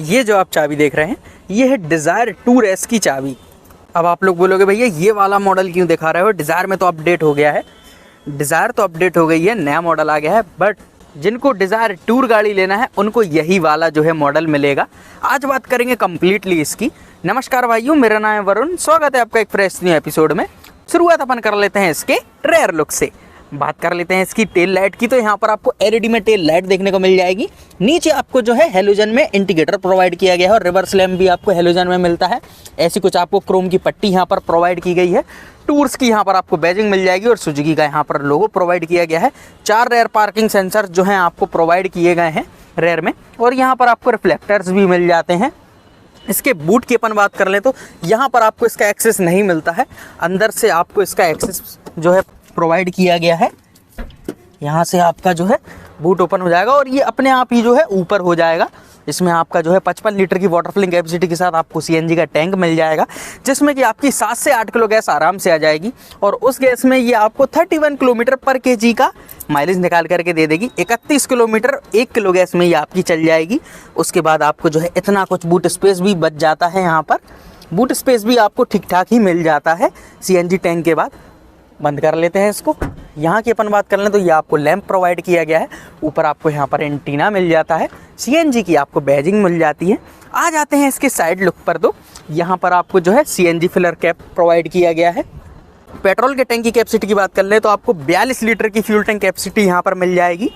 ये जो आप चाबी देख रहे हैं ये है डिज़ायर 2S की चाबी। अब आप लोग बोलोगे भैया ये वाला मॉडल क्यों दिखा रहे हो, डिज़ायर में तो अपडेट हो गया है। डिज़ायर तो अपडेट हो गई है, नया मॉडल आ गया है, बट जिनको डिज़ायर टूर गाड़ी लेना है उनको यही वाला जो है मॉडल मिलेगा। आज बात करेंगे कम्प्लीटली इसकी। नमस्कार भाइयों, मेरा नाम है वरुण, स्वागत है आपका एक फ्रेश न्यू एपिसोड में। शुरुआत अपन कर लेते हैं इसके रेयर लुक से। बात कर लेते हैं इसकी टेल लाइट की, तो यहाँ पर आपको एलईडी में टेल लाइट देखने को मिल जाएगी। नीचे आपको जो है हेलोजन में इंडिकेटर प्रोवाइड किया गया है और रिवर्स लैम्प भी आपको हेलोजन में मिलता है। ऐसी कुछ आपको क्रोम की पट्टी यहाँ पर प्रोवाइड की गई है। टूर्स की यहाँ पर आपको बैजिंग मिल जाएगी और सुजुकी का यहाँ पर लोगो प्रोवाइड किया गया है। 4 रेयर पार्किंग सेंसर जो हैं आपको प्रोवाइड किए गए हैं रेयर में, और यहाँ पर आपको रिफ्लेक्टर्स भी मिल जाते हैं। इसके बूट की अपन बात कर लें तो यहाँ पर आपको इसका एक्सेस नहीं मिलता है, अंदर से आपको इसका एक्सेस जो है प्रोवाइड किया गया है। यहाँ से आपका जो है बूट ओपन हो जाएगा और ये अपने आप ही जो है ऊपर हो जाएगा। इसमें आपका जो है 55 लीटर की वाटर फिलिंग कैपेसिटी के साथ आपको सीएनजी का टैंक मिल जाएगा, जिसमें कि आपकी 7 से 8 किलो गैस आराम से आ जाएगी। और उस गैस में ये आपको 31 किलोमीटर पर केजी का माइलेज निकाल करके दे देगी। 31 किलोमीटर 1 किलो गैस में ये आपकी चल जाएगी। उसके बाद आपको जो है इतना कुछ बूट स्पेस भी बच जाता है। यहाँ पर बूट स्पेस भी आपको ठीक ठाक ही मिल जाता है सीएनजी टैंक के बाद। बंद कर लेते हैं इसको। यहाँ की अपन बात कर लें तो ये आपको लैंप प्रोवाइड किया गया है। ऊपर आपको यहाँ पर एंटीना मिल जाता है, सीएनजी की आपको बैजिंग मिल जाती है। आ जाते हैं इसके साइड लुक पर, तो यहाँ पर आपको जो है सीएनजी फिलर कैप प्रोवाइड किया गया है। पेट्रोल के टैंक की कैपेसिटी की बात कर लें तो आपको 42 लीटर की फ्यूल टैंक कैपेसिटी यहाँ पर मिल जाएगी।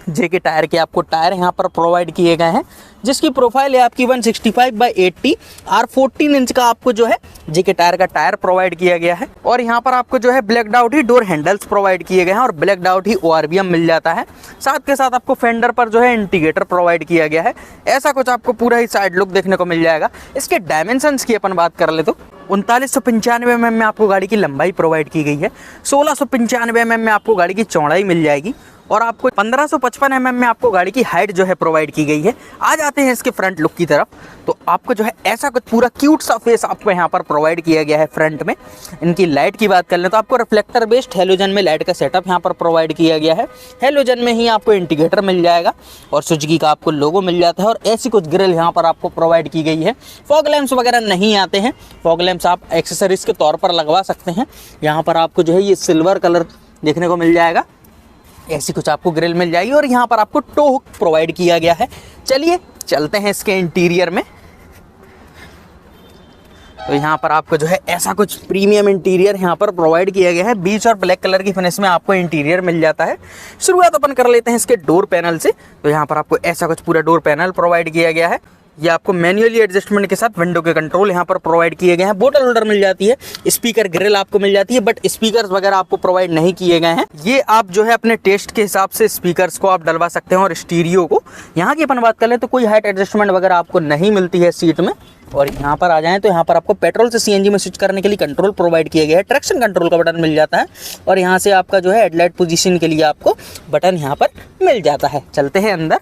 जेके टायर के आपको टायर यहाँ पर प्रोवाइड किए गए हैं, जिसकी प्रोफाइल है आपकी 165/80 और 14 इंच का आपको जो है जेके टायर का टायर प्रोवाइड किया गया है। और यहाँ पर आपको जो है ब्लैक आउट ही डोर हैंडल्स प्रोवाइड किए गए हैं और ब्लैक आउट ही ओआरबीएम मिल जाता है। साथ के साथ आपको फेंडर पर जो है इंडिकेटर प्रोवाइड किया गया है। ऐसा कुछ आपको पूरा ही साइड लुक देखने को मिल जाएगा। इसके डायमेंशंस की अपन बात कर ले तो 3995 mm में आपको गाड़ी की लंबाई प्रोवाइड की गई है। 1695 mm में आपको गाड़ी की चौड़ाई मिल जाएगी और आपको 1555 mm में आपको गाड़ी की हाइट जो है प्रोवाइड की गई है। आ जाते हैं इसके फ्रंट लुक की तरफ, तो आपको जो है ऐसा कुछ पूरा क्यूट सा फेस आपको यहाँ पर प्रोवाइड किया गया है फ्रंट में। इनकी लाइट की बात कर लें तो आपको रिफ्लेक्टर बेस्ड हेलोजन में लाइट का सेटअप यहाँ पर प्रोवाइड किया गया है। हेलोजन में ही आपको इंडिकेटर मिल जाएगा और सुजुकी का आपको लोगो मिल जाता है। और ऐसी कुछ ग्रिल यहाँ पर आपको प्रोवाइड की गई है। फॉग लैंप्स वगैरह नहीं आते हैं, फॉग लैंप्स आप एक्सेसरीज के तौर पर लगवा सकते हैं। यहाँ पर आपको जो है ये सिल्वर कलर देखने को मिल जाएगा। ऐसी कुछ आपको ग्रिल मिल जाएगी और यहाँ पर आपको टो हुक प्रोवाइड किया गया है। चलिए चलते हैं इसके इंटीरियर में। तो यहाँ पर आपको जो है ऐसा कुछ प्रीमियम इंटीरियर यहाँ पर प्रोवाइड किया गया है। बीच और ब्लैक कलर की फिनिश में आपको इंटीरियर मिल जाता है। शुरुआत अपन कर लेते हैं इसके डोर पैनल से। तो यहाँ पर आपको ऐसा कुछ पूरा डोर पैनल प्रोवाइड किया गया है। ये आपको मैन्युअली एडजस्टमेंट के साथ विंडो के कंट्रोल यहाँ पर प्रोवाइड किए गए हैं। बोतल होल्डर मिल जाती है, स्पीकर ग्रिल आपको मिल जाती है, बट स्पीकर्स वगैरह आपको प्रोवाइड नहीं किए गए हैं। ये आप जो है अपने टेस्ट के हिसाब से स्पीकर्स को आप डलवा सकते हैं। और स्टीरियो को यहाँ की अपन बात कर लें तो कोई हाइट एडजस्टमेंट वगैरह आपको नहीं मिलती है सीट में। और यहाँ पर आ जाएं तो यहाँ पर आपको पेट्रोल से सीएनजी में स्विच करने के लिए कंट्रोल प्रोवाइड किया गया है। ट्रैक्शन कंट्रोल का बटन मिल जाता है और यहाँ से आपका जो है हेडलाइट पोजीशन के लिए आपको बटन यहाँ पर मिल जाता है। चलते हैं अंदर।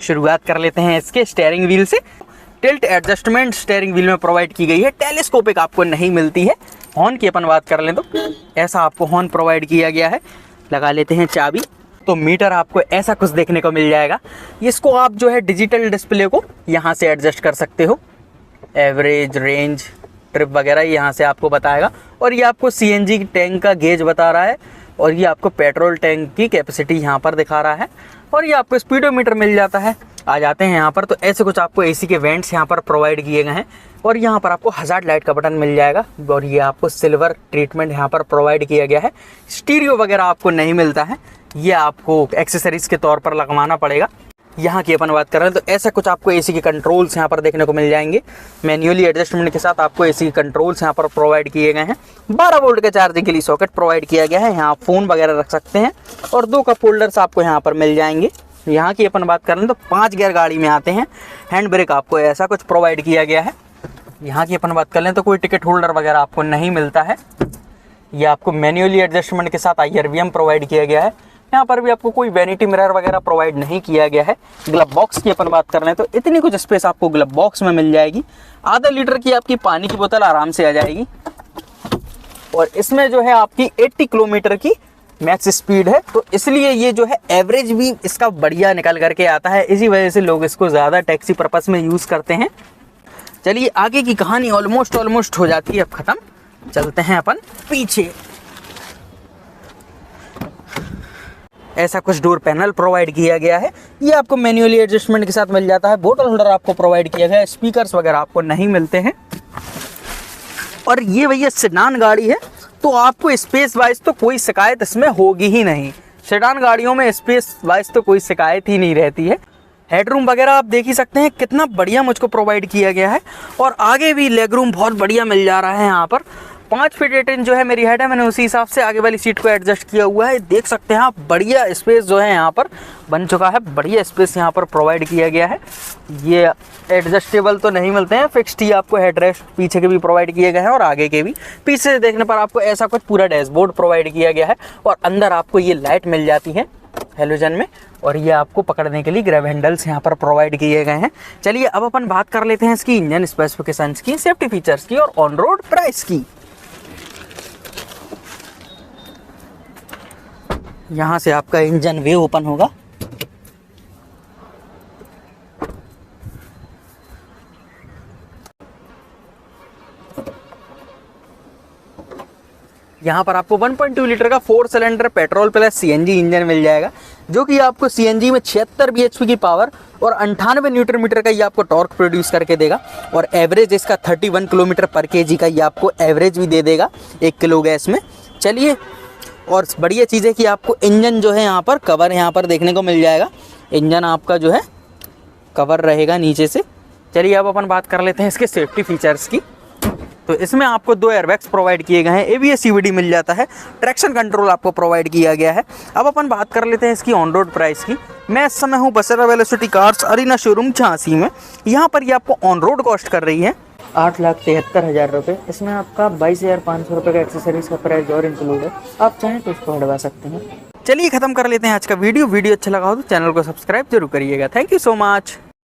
शुरुआत कर लेते हैं इसके स्टीयरिंग व्हील से। टिल्ट एडजस्टमेंट स्टीयरिंग व्हील में प्रोवाइड की गई है। टेलीस्कोपिक आपको नहीं मिलती है। हॉर्न की अपन बात कर लें तो ऐसा आपको हॉर्न प्रोवाइड किया गया है। लगा लेते हैं चाबी, तो मीटर आपको ऐसा कुछ देखने को मिल जाएगा। इसको आप जो है डिजिटल डिस्प्ले को यहाँ से एडजस्ट कर सकते हो। एवरेज, रेंज, ट्रिप वगैरह यहाँ से आपको बताएगा। और ये आपको सीएनजी टैंक का गेज बता रहा है और ये आपको पेट्रोल टैंक की कैपेसिटी यहाँ पर दिखा रहा है। और ये आपको स्पीडोमीटर मिल जाता है। आ जाते हैं यहाँ पर, तो ऐसे कुछ आपको एसी के वेंट्स यहाँ पर प्रोवाइड किए गए हैं। और यहाँ पर आपको हज़ार्ड लाइट का बटन मिल जाएगा और ये आपको सिल्वर ट्रीटमेंट यहाँ पर प्रोवाइड किया गया है। स्टीरियो वगैरह आपको नहीं मिलता है, ये आपको एक्सेसरीज के तौर पर लगवाना पड़ेगा। यहाँ की अपन बात कर रहे हैं तो ऐसा कुछ आपको एसी के कंट्रोल्स यहाँ पर देखने को मिल जाएंगे। मैन्युअली एडजस्टमेंट के साथ आपको एसी के कंट्रोल्स यहाँ पर प्रोवाइड किए गए हैं। 12 वोल्ट के चार्जिंग के लिए सॉकेट प्रोवाइड किया गया है। यहाँ आप फ़ोन वगैरह रख सकते हैं और 2 कप होल्डर्स आपको यहाँ पर मिल जाएंगे। यहाँ की अपन बात करें तो 5 गियर गाड़ी में आते हैं। हैंड ब्रेक आपको ऐसा कुछ प्रोवाइड किया गया है। यहाँ की अपन बात कर लें तो कोई टिकट होल्डर वगैरह आपको नहीं मिलता है। ये आपको मैन्युअली एडजस्टमेंट के साथ IRVM प्रोवाइड किया गया है। यहाँ पर भी आपको कोई वैनिटी मिरर वगैरह प्रोवाइड नहीं किया गया है। ग्लब बॉक्स की अपन बात कर लें तो इतनी कुछ स्पेस आपको ग्लब बॉक्स में मिल जाएगी। आधा लीटर की आपकी पानी की बोतल आराम से आ जाएगी। और इसमें जो है आपकी 80 किलोमीटर की मैक्स स्पीड है, तो इसलिए ये जो है एवरेज भी इसका बढ़िया निकल करके आता है। इसी वजह से लोग इसको ज़्यादा टैक्सी पर्पस में यूज़ करते हैं। चलिए आगे की कहानी ऑलमोस्ट हो जाती है अब ख़त्म। चलते हैं अपन पीछे। ऐसा कुछ डोर पैनल प्रोवाइड किया गया है। ये आपको मैन्युअली एडजस्टमेंट के साथ मिल जाता है। बोतल होल्डर आपको प्रोवाइड किया गया है। स्पीकर्स वगैरह आपको नहीं मिलते हैं। और ये भैया सेडान गाड़ी है, तो आपको स्पेस वाइज तो कोई शिकायत इसमें होगी ही नहीं। सेडान गाड़ियों में स्पेस वाइज तो कोई शिकायत ही नहीं रहती है। हेडरूम वगैरह आप देख ही सकते हैं कितना बढ़िया मुझको प्रोवाइड किया गया है। और आगे भी लेग रूम बहुत बढ़िया मिल जा रहा है। यहाँ पर 5 फीट 8 इंच जो है मेरी हाइट है, मैंने उसी हिसाब से आगे वाली सीट को एडजस्ट किया हुआ है। देख सकते हैं आप बढ़िया स्पेस जो है यहाँ पर बन चुका है। बढ़िया स्पेस यहाँ पर प्रोवाइड किया गया है। ये एडजस्टेबल तो नहीं मिलते हैं, फिक्स्ड ही आपको हेडरेस्ट पीछे के भी प्रोवाइड किए गए हैं और आगे के भी। पीछे से देखने पर आपको ऐसा कुछ पूरा डैशबोर्ड प्रोवाइड किया गया है। और अंदर आपको ये लाइट मिल जाती है हेलोजन में, और ये आपको पकड़ने के लिए ग्रैब हैंडल्स यहाँ पर प्रोवाइड किए गए हैं। चलिए अब अपन बात कर लेते हैं इसकी इंजन स्पेसिफिकेशंस की, सेफ्टी फीचर्स की और ऑन रोड प्राइस की। यहाँ से आपका इंजन वे ओपन होगा। यहाँ पर आपको 1.2 लीटर का 4 cylinder petrol plus CNG engine मिल जाएगा, जो कि आपको सीएनजी में 76 bhp की पावर और 98 न्यूटन मीटर का ये आपको टॉर्क प्रोड्यूस करके देगा। और एवरेज इसका 31 किलोमीटर पर केजी का ये आपको एवरेज भी दे देगा 1 किलो गैस में। चलिए, और बढ़िया चीज़ है कि आपको इंजन जो है यहाँ पर कवर यहाँ पर देखने को मिल जाएगा। इंजन आपका जो है कवर रहेगा नीचे से। चलिए अब अपन बात कर लेते हैं इसके सेफ्टी फीचर्स की। तो इसमें आपको 2 एयरबैग्स प्रोवाइड किए गए हैं। ABS CVT मिल जाता है। ट्रैक्शन कंट्रोल आपको प्रोवाइड किया गया है। अब अपन बात कर लेते हैं इसकी ऑन रोड प्राइस की। मैं इस समय हूँ बसेरा velocity cars arena showroom Jhansi में। यहाँ पर ये आपको ऑन रोड कॉस्ट कर रही है 8,73,000 रुपये। इसमें आपका 22,500 रुपये का एक्सेसरीज का प्राइस और इंक्लूड है। आप चाहें तो इसको हटवा सकते हैं। चलिए ख़त्म कर लेते हैं आज का वीडियो अच्छा लगा हो तो चैनल को सब्सक्राइब जरूर करिएगा। Thank you so much.